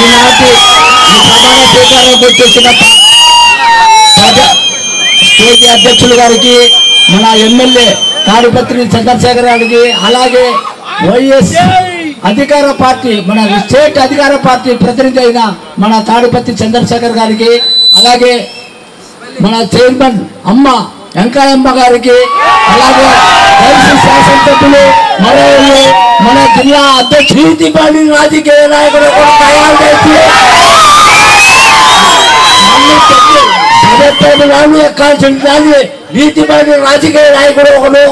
ఈనాటి ఈ ప్రమాణ స్వీకారానికి వచ్చేసిన స్టేట్ అధ్యక్షులు గారికి, మన ఎమ్మెల్యే తాడిపత్రి చంద్రశేఖర్ గారికి, అలాగే వైఎస్ అధికార పార్టీ మన స్టేట్ అధికార పార్టీ ప్రతినిధి అయిన మన తాడిపత్రి చంద్రశేఖర్ గారికి, అలాగే మన చైర్మన్ అమ్మ వెంకయ్యమ్మ గారికి, అలాగే శాసనసభ్యులు మరొకరు మన జిల్లా అధ్యక్షుడు రాజకీయ నాయకులు తయారు చేసి వాళ్ళు ఎక్కాల్సిన దాన్ని నీతిమాలి రాజకీయ నాయకుడు ఒకడు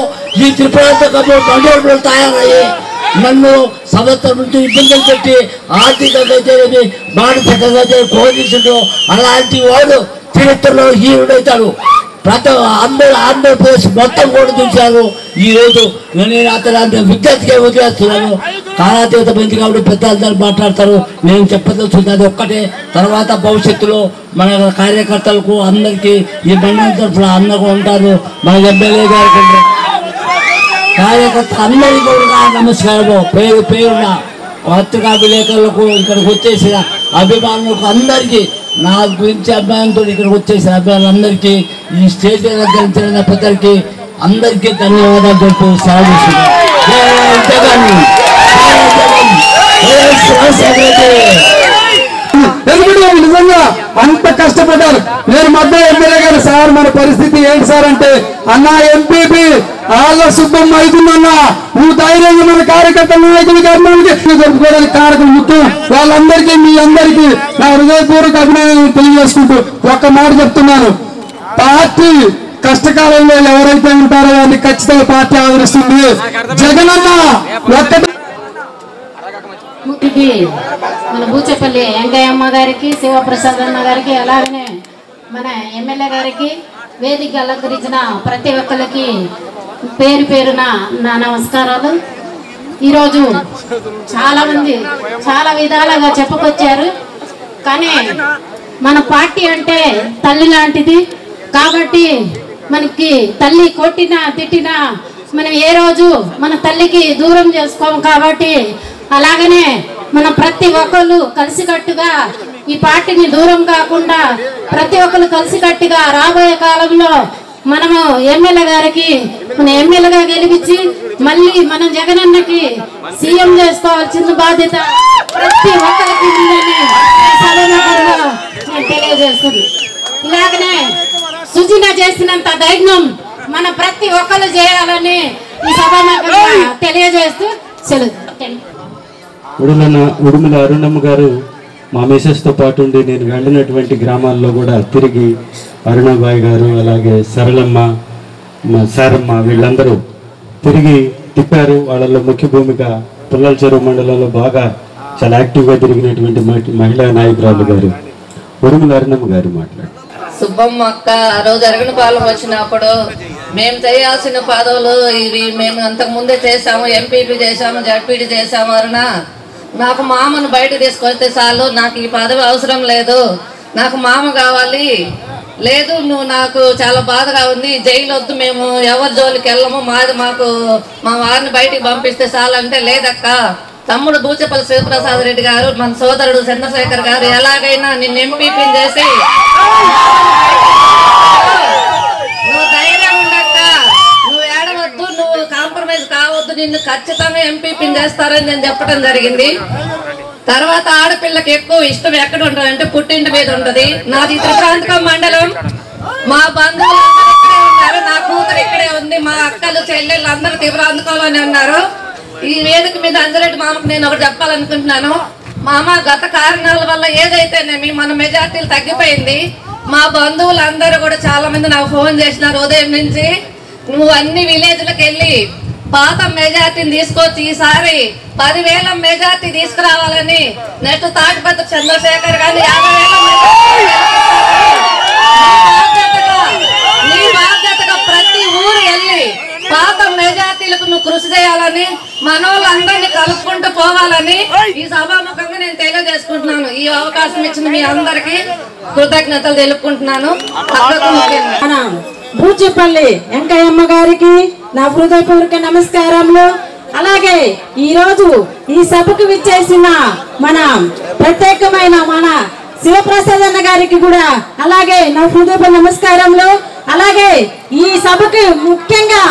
ఈ త్రిపురాంతకంలో బండోళ్ళు తయారయ్యి నన్ను సంవత్సరం నుంచి ఇబ్బందులు పెట్టి ఆర్థికంగా అయితే మానసికంగా కోరించడు. అలాంటి వాడు చరిత్రలో హీరుడైతాడు. ఆంధ్రప్రదేశ్ మొత్తం కూడా చూశాను. ఈ రోజు నేను అతను విద్యార్థిగా వదిలేస్తున్నాను. కాలాతీత మంది కాబట్టి పెద్దలందరూ మాట్లాడతారు. నేను చెప్పదలుచున్నది ఒక్కటే, తర్వాత భవిష్యత్తులో మన కార్యకర్తలకు అందరికీ ఈ మండలం తరఫున అందరూ ఉంటారు. మన ఎమ్మెల్యే గారికి కార్యకర్తలు అందరికీ కూడా నమస్కారము. పేరు పేరున పత్రికా విలేకరులకు, ఇక్కడికి వచ్చేసిన అభిమానులకు అందరికీ, నా గురించి అభిమానంతో ఇక్కడికి వచ్చేసిన అభిమానులందరికీ, ఈ స్టేజ్ అలంకరించిన పెద్దలకి అందరికీ ధన్యవాదాలు చెప్తూ సాగిస్తున్నాను. నిజంగా అంత కష్టపడ్డారు. నేను మధ్య ఎమ్మెల్యే గారు సార్ మన పరిస్థితి ఏంటి సార్ అంటే, అన్న ఎంపీపీ ఆళ్ళ సుబ్బమ్మ అవుతుందన్నా, నువ్వు ధైర్యంగా మన కార్యకర్తల నాయకులకి అభిమానులకి జరుపుకోవడానికి కారకం ముఖ్యం. వాళ్ళందరికీ మీ అందరికీ నా హృదయపూర్వక అభినందనలు తెలియజేసుకుంటూ ఒక్క మాట చెప్తున్నాను, పార్టీ కష్టకాలంలో ఎవరైతే ఉంటారో వారిని ఖచ్చితంగా పార్టీ ఆదరిస్తుంది. జగనన్న ఒక్కటి మన బూచపల్లి వెంకయ్యమ్మ గారికి, శివప్రసాద్ అన్న గారికి, అలాగనే మన ఎమ్మెల్యే గారికి, వేదిక అలంకరించిన ప్రతి ఒక్కరికి పేరు పేరున నా నమస్కారాలు. ఈరోజు చాలామంది చాలా విధాలుగా చెప్పుకొచ్చారు. కానీ మన పార్టీ అంటే తల్లి లాంటిది కాబట్టి మనకి తల్లి కొట్టినా తిట్టినా మనం ఏ రోజు మన తల్లికి దూరం చేసుకోము. కాబట్టి అలాగనే మన ప్రతి ఒక్కరు కలిసికట్టుగా ఈ పార్టీని దూరం కాకుండా ప్రతి ఒక్కరు కలిసికట్టుగా రాబోయే కాలంలో మనము ఎమ్మెల్యే గారికి మన ఎమ్మెల్యేగా గెలిపించి మళ్ళీ మనం జగనన్నకి సీఎం చేసుకోవాల్సిన బాధ్యత ప్రతి ఒక్కరికి తెలియజేస్తుంది. ఇలాగనే సుజన చేసినంత ధైర్యం మన ప్రతి ఒక్కరు చేయాలని ఈ సభాముఖంగా తెలియజేస్తూ సెలవు. ఉడుమల అరుణమ్మ గారు మా మిసెస్తో పాటు ఉండి నేను వెళ్ళినటువంటి గ్రామాల్లో కూడా తిరిగి అరుణాబాయి గారు, అలాగే సరళమ్మ, సారమ్మ వీళ్ళందరూ తిరిగి తిప్పారు. వాళ్ళలో ముఖ్య భూమిక పుల్లల చెరువు మండలంలో బాగా చాలా యాక్టివ్గా తిరిగినటువంటి మహిళా నాయకురాలు గారు ఉడుమల అరుణమ్మ గారు మాట్లాడారు. సుబ్బమ్మ అక్క ఆ రోజు అరగనపాలెం వచ్చినప్పుడు మేము చేయాల్సిన పదవులు ఇవి మేము అంతకుముందే చేసాము. ఎంపీపీ చేసాము, జడ్పీటీ చేసాము. అరుణ నాకు మామను బయట తీసుకొస్తే చాలు, నాకు ఈ పదవి అవసరం లేదు, నాకు మామ కావాలి, లేదు నువ్వు నాకు చాలా బాధగా ఉంది, జైలు వద్దు, మేము ఎవరి జోలికి వెళ్ళము, మాకు మా వారిని బయటికి పంపిస్తే చాలంటే, లేదక్క తమ్ముడు బూచపల్లి శివప్రసాద్ రెడ్డి గారు, మన సోదరుడు చంద్రశేఖర్ గారు ఎలాగైనా నిన్ను ఎంపీపీ చేసి నువ్వు ధైర్యం ఉండక్క, నువ్వు ఏడవద్దు, నువ్వు కాంప్రమైజ్ కావద్దు, నిన్ను ఖచ్చితంగా ఎంపీపీ చేస్తారని నేను చెప్పడం జరిగింది. తర్వాత ఆడపిల్లకి ఎక్కువ ఇష్టం ఎక్కడ ఉంటుందంటే పుట్టింటి మీద ఉంటది. నాది త్రిప్రాంతకం మండలం, మా బంధువులు ఇక్కడే ఉన్నారు, నా కూతురు ఇక్కడే ఉంది, మా అక్కలు చెల్లెళ్ళు అందరూ త్రిప్రాంతకంలోనే ఉన్నారు. ఈ వేదిక మీద అంజరెడ్డి మామకు నేను ఒకటి చెప్పాలనుకుంటున్నాను. మామ గత కారణాల వల్ల ఏదైతేనేమి మన మెజార్టీలు తగ్గిపోయింది. మా బంధువులు అందరూ కూడా చాలా మంది నాకు ఫోన్ చేసినారు ఉదయం నుంచి, నువ్వు అన్ని విలేజ్లకు వెళ్ళి పాత మెజార్టీని తీసుకొచ్చి ఈసారి 10,000 మెజార్టీ తీసుకురావాలని నెక్స్ట్ తాటిపత్రి చంద్రశేఖర్ గారిని 50,000 నీ బాధ్యతగా ప్రతి ఊరు వెళ్ళి పాత మెజార్టీలకు నువ్వు కృషి చేయాలని, మనోళ్ళందరినీ కలుపుకుంటూ పోవాలని ఈ సభాముఖంగా నేను తెలియజేసుకుంటున్నాను. ఈ అవకాశం ఇచ్చిన మీ అందరికీ కృతజ్ఞతలు తెలుపుకుంటున్నాను. బూచపల్లి వెంకయ్యమ్మ గారికి నా హృదయపూర్వక నమస్కారములు. అలాగే ఈ రోజు ఈ సభకు విచ్చేసిన మన ప్రత్యేకమైన మన శివప్రసాద్ అన్న గారికి కూడా అలాగే నా హృదయపూర్వక నమస్కారములు. అలాగే ఈ సభకి ముఖ్యంగా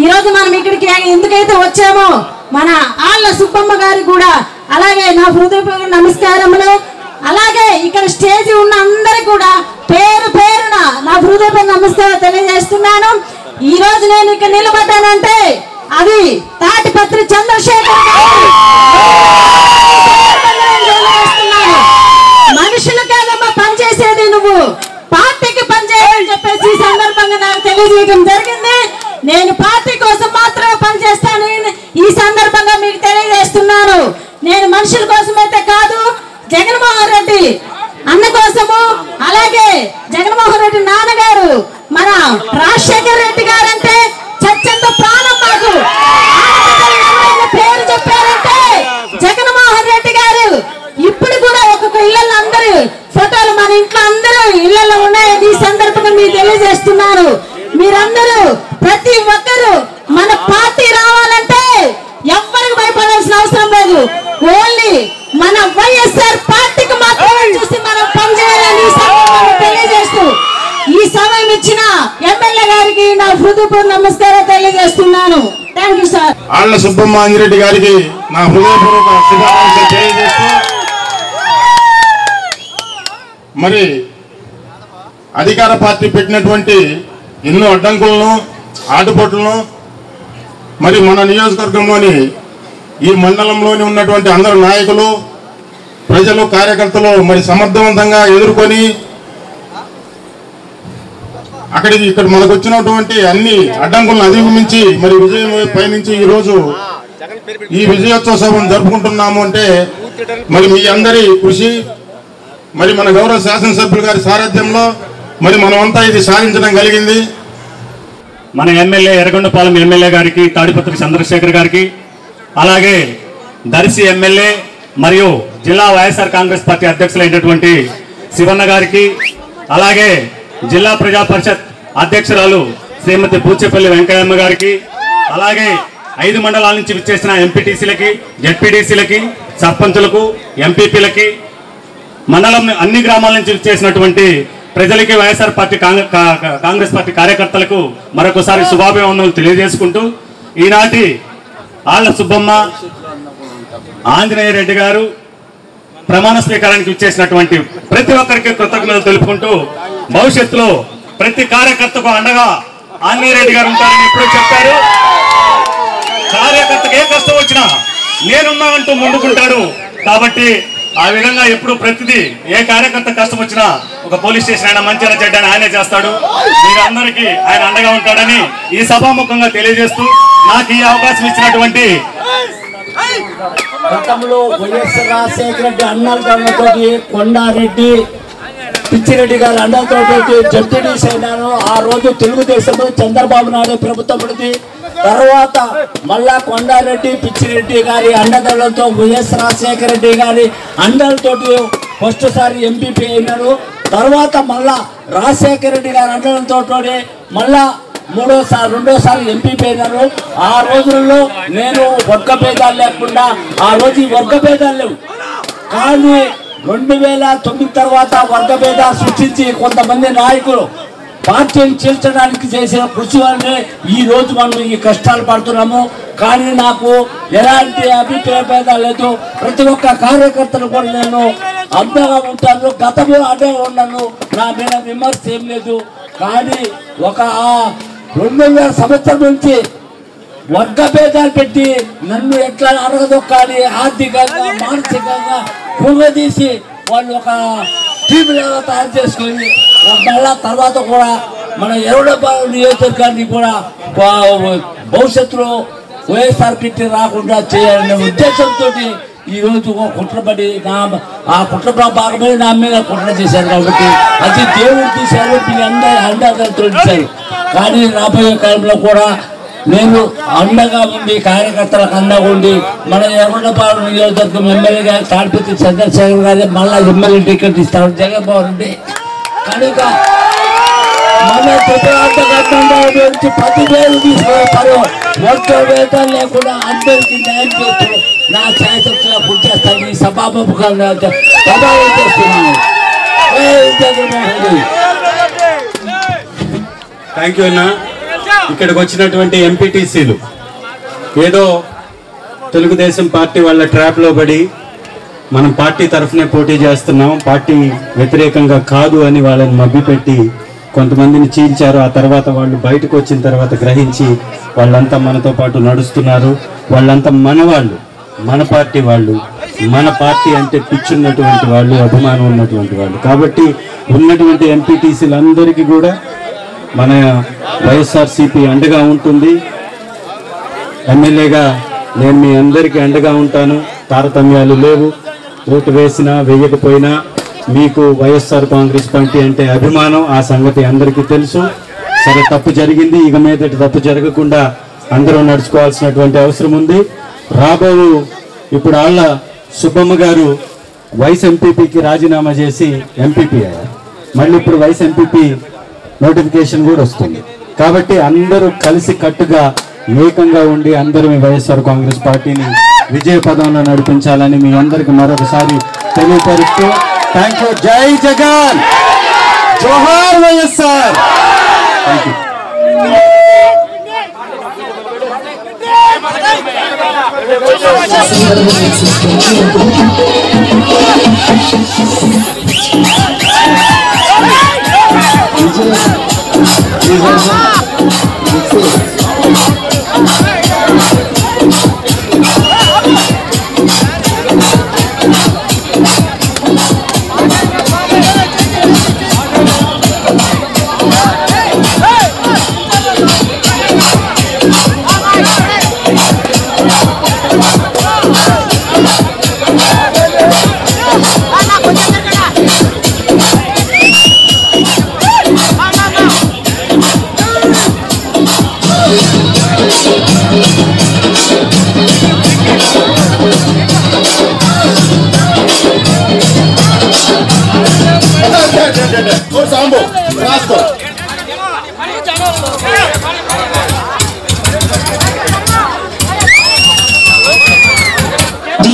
ఈ రోజు మనం ఇక్కడికి ఎందుకైతే వచ్చామో మన ఆళ్ళ సుబ్బమ్మ గారికి కూడా అలాగే నా హృదయపూర్వక నమస్కారములు. అలాగే ఇక్కడ స్టేజ్ ఉన్న అందరికి కూడా పేరు పేరున నా హృదయపూర్వక నమస్కారం తెలియజేస్తున్నాను. ఈ రోజు నేను ఇక్కడ నిలబడ్డానంటే అది తాటిపత్రి చంద్రశేఖర్ మనుషులు కాదమ్మా పనిచేసేది, నువ్వు పార్టీకి పనిచేయాలని చెప్పేసి ఈ సందర్భంగా నాకు తెలియజేయడం జరిగింది. నేను పార్టీ కోసం మాత్రమే పనిచేస్తాను ఈ సందర్భంగా మీకు తెలియజేస్తున్నాను. నేను మనుషుల కోసం అయితే కాదు, జగన్మోహన్ రెడ్డి అన్న కోసము, అలాగే జగన్మోహన్ రెడ్డి నాన్నగారు మన రాజశేఖర్ రెడ్డి గారంటే చచ్చంత ప్రాణం మాకు. పేరు చెప్పారంటే జగన్మోహన్ రెడ్డి గారు. ఇప్పుడు కూడా ఒక్కొక్క ఇళ్లలో అందరూ ఫోటోలు మన ఇంట్లో అందరూ ఇళ్లలో ఉన్నాయని ఈ సందర్భంగా మీరు తెలియజేస్తున్నారు. మీరందరూ ప్రతి ఒక్కరు మన పార్టీ రావాలంటే ఎవ్వరికి భయపడాల్సిన అవసరం లేదు. ఓన్లీ మన వైఎస్ఆర్ పార్టీకి మాత్రమే చూసి మనం పనిచేయాలని తెలియజేస్తూ ఈ సమయం ఇచ్చిన ఎమ్మెల్యే గారికి నా హృదయపూర్వక నమస్కారం తెలియజేస్తున్నాను. Thank you sir. Alla Subbamma Anjireddy గారికి నా హృదయపూర్వక శుభాకాంక్షలు తెలియజేస్తూ, మరి అధికార పార్టీ పెట్టినటువంటి ఎన్నో అడ్డంకులను ఆటుపోట్లను మరి మన నియోజకవర్గంలోని ఈ మండలంలోని ఉన్నటువంటి అందరు నాయకులు, ప్రజలు, కార్యకర్తలు మరి సమర్థవంతంగా ఎదుర్కొని ఇక్కడ మనకు వచ్చినటువంటి అన్ని అడ్డంకులను అధిగమించి మరి విజయం పయనించి ఈరోజు ఈ విజయోత్సవం జరుపుకుంటున్నాము అంటే మరి మీ అందరి కృషి, మరి మన గౌరవ శాసనసభ్యులు గారి సారథ్యంలో మరి మనమంతా ఇది సాధించడం కలిగింది. మన ఎమ్మెల్యే ఎర్రగొండపాలెం ఎమ్మెల్యే గారికి, తాడిపత్రి చంద్రశేఖర్ గారికి, అలాగే దర్శి ఎమ్మెల్యే మరియు జిల్లా వైఎస్ఆర్ కాంగ్రెస్ పార్టీ అధ్యక్షులైనటువంటి శివన్న గారికి, అలాగే జిల్లా ప్రజా పరిషత్ అధ్యక్షురాలు శ్రీమతి పూచేపల్లి వెంకయ్యమ్మ గారికి, అలాగే 5 మండలాల నుంచి విచ్చేసిన ఎంపీటీసీలకి, జెడ్పీటీసీలకి, సర్పంచులకు, ఎంపీపీలకి, మండలం అన్ని గ్రామాల నుంచి విచ్చేసినటువంటి ప్రజలకి, వైఎస్ఆర్ పార్టీ కాంగ్రెస్ పార్టీ కార్యకర్తలకు మరొకసారి శుభాభివందనలు తెలియజేసుకుంటూ, ఈనాటి ఆళ్ల సుబ్బమ్మ ఆంజనేయ రెడ్డి గారు ప్రమాణ స్వీకారానికి విచ్చేసినటువంటి ప్రతి ఒక్కరికి కృతజ్ఞతలు తెలుపుకుంటూ, భవిష్యత్తులో ప్రతి కార్యకర్తకు అండగా ఆంజనేయ రెడ్డి గారు ఉంటారని ఎప్పుడూ చెప్పారు. కార్యకర్తకు ఏ కష్టం వచ్చినా నేనున్నా అంటూ ముందుకుంటారు. కాబట్టి ఆ విధంగా ఎప్పుడు ప్రతిదీ ఏ కార్యకర్త కష్టం వచ్చినా ఒక పోలీస్ స్టేషన్ అయినా మంచిగా చెడ్డని ఆయనే చేస్తాడు. మీరందరికీ ఆయన అండగా ఉంటాడని ఈ సభాముఖంగా తెలియజేస్తూ, నాకు ఈ అవకాశం ఇచ్చినటువంటి గతంలో వైఎస్ రాజశేఖర రెడ్డి అన్నలతోటి, కొండారెడ్డి, పిచ్చిరెడ్డి గారు అన్నలతోటి జడ్పీటీసీ అయినాను. ఆ రోజు తెలుగుదేశంలో చంద్రబాబు నాయుడు ప్రభుత్వం ఉంది. తర్వాత మళ్ళా కొండారెడ్డి, పిచ్చిరెడ్డి గారి అండదండలతో వైఎస్ రాజశేఖర రెడ్డి గారి అండలతోటి ఫస్ట్ సారి ఎంపీపీ అయినారు. తర్వాత మళ్ళా రాజశేఖర రెడ్డి గారి అండలతో మళ్ళా రెండోసారి ఎంపీపీ అయినారు. ఆ రోజుల్లో నేను వర్గ భేదాలు లేకుండా, ఆ రోజు ఈ వర్గ భేదాలు లేవు, కానీ 2009 తర్వాత వర్గ భేదాలు సృష్టించి కొంతమంది నాయకులు పార్టీని చీల్చడానికి చేసిన కృషి వల్లనే ఈ రోజు మనం ఈ కష్టాలు పడుతున్నాము. కానీ నాకు ఎలాంటి అభిప్రాయ భేదాలు లేదు. ప్రతి ఒక్క కార్యకర్తలు కూడా నేను అండగా ఉంటాను, గతంలో అండగా ఉన్నాను, నా మీద విమర్శ ఏం లేదు. కానీ ఒక 2000 సంవత్సరం నుంచి వర్గ భేదాలు పెట్టి నన్ను ఎట్లా అరగదొక్కాలి, ఆర్థికంగా, మానసికంగా కుంగదీసి వాళ్ళు ఒక టీమ్ తయారు చేసుకొని మళ్ళా తర్వాత కూడా మన ఎర్రగొండపాలెం నియోజకవర్గాన్ని కూడా భవిష్యత్తులో వైఎస్ఆర్ పార్టీ రాకుండా చేయాలనే ఉద్దేశంతో ఈ రోజు కుట్రపడి ఆ కుట్ర భాగమే నా మీద కుట్ర చేశారు. కాబట్టి అది దేవుడు తీశారు, మీ అండతో తీశారు. కానీ రాబోయే కాలంలో కూడా నేను అండగా ఉండి, కార్యకర్తలకు అండగా ఉండి, మన ఎర్రగొండపాలెం నియోజకవర్గం ఎమ్మెల్యే గారు తాడిపత్రి చంద్రశేఖర్ గారు మళ్ళా ఎమ్మెల్యే టికెట్ ఇస్తారు జగన్మోహన్ రెడ్డి. కనుక మన త్రిపురాంతకంగా 10,000 తీసుకుపోతారు. మొత్తం వేతనం లేకుండా అందరికీ న్యాయం చేస్తూ నా శాసనసభలో పూర్తి చేస్తాను. ఈ సభాముఖంగా ప్రభావం చేస్తున్నాను. థ్యాంక్ యూ అన్న. ఇక్కడికి వచ్చినటువంటి ఎంపీటీసీలు ఏదో తెలుగుదేశం పార్టీ వాళ్ళ ట్రాప్లో పడి మనం పార్టీ తరఫునే పోటీ చేస్తున్నాం, పార్టీ వ్యతిరేకంగా కాదు అని వాళ్ళని మభ్యపెట్టి కొంతమందిని చీల్చారు. ఆ తర్వాత వాళ్ళు బయటకు వచ్చిన తర్వాత గ్రహించి వాళ్ళంతా మనతో పాటు నడుస్తున్నారు. వాళ్ళంతా మనవాళ్ళు, మన పార్టీ వాళ్ళు. మన పార్టీ అంటే పిచ్చున్నటువంటి వాళ్ళు, అభిమానం ఉన్నటువంటి వాళ్ళు. కాబట్టి ఉన్నటువంటి ఎంపీటీసీలందరికీ కూడా మన వైఎస్ఆర్సీపీ అండగా ఉంటుంది. ఎమ్మెల్యేగా నేను మీ అందరికీ అండగా ఉంటాను. తారతమ్యాలు లేవు. ఓటు వేసినా వేయకపోయినా మీకు వైఎస్ఆర్ కాంగ్రెస్ పార్టీ అంటే అభిమానం. ఆ సంగతి అందరికీ తెలుసు. సరే, తప్పు జరిగింది. ఇక మీదటి తప్పు జరగకుండా అందరూ నడుచుకోవాల్సినటువంటి అవసరం ఉంది. ఇప్పుడు ఆళ్ళ సుబ్బమ్మ గారు వైస్ ఎంపీపీకి రాజీనామా చేసి ఎంపీపీ అయ్యారు. మళ్ళీ ఇప్పుడు వైస్ ఎంపీపీ నోటిఫికేషన్ కూడా వస్తుంది. కాబట్టి అందరూ కలిసి కట్టుగా ఏకంగా ఉండి అందరూ మీ వైఎస్ఆర్ కాంగ్రెస్ పార్టీని విజయ పదంలో నడిపించాలని మీ అందరికి మరొకసారి తెలియపరుస్తూ థ్యాంక్ యూ. జై జగన్, జోహార్ YSR. Thank you.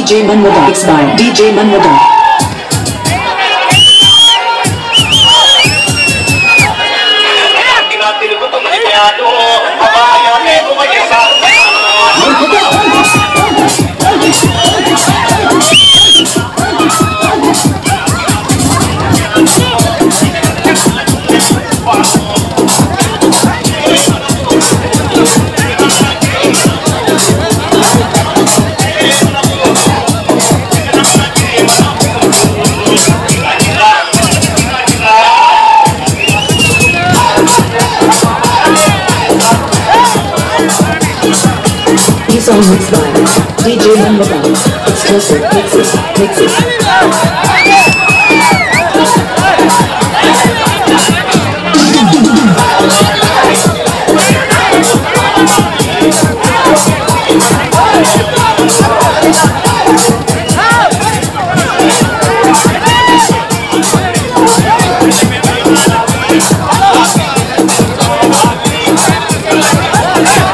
DJ Manmoda mixed by DJ Manmoda. Song mixed by DJ Manmoda. Exclusive mixes.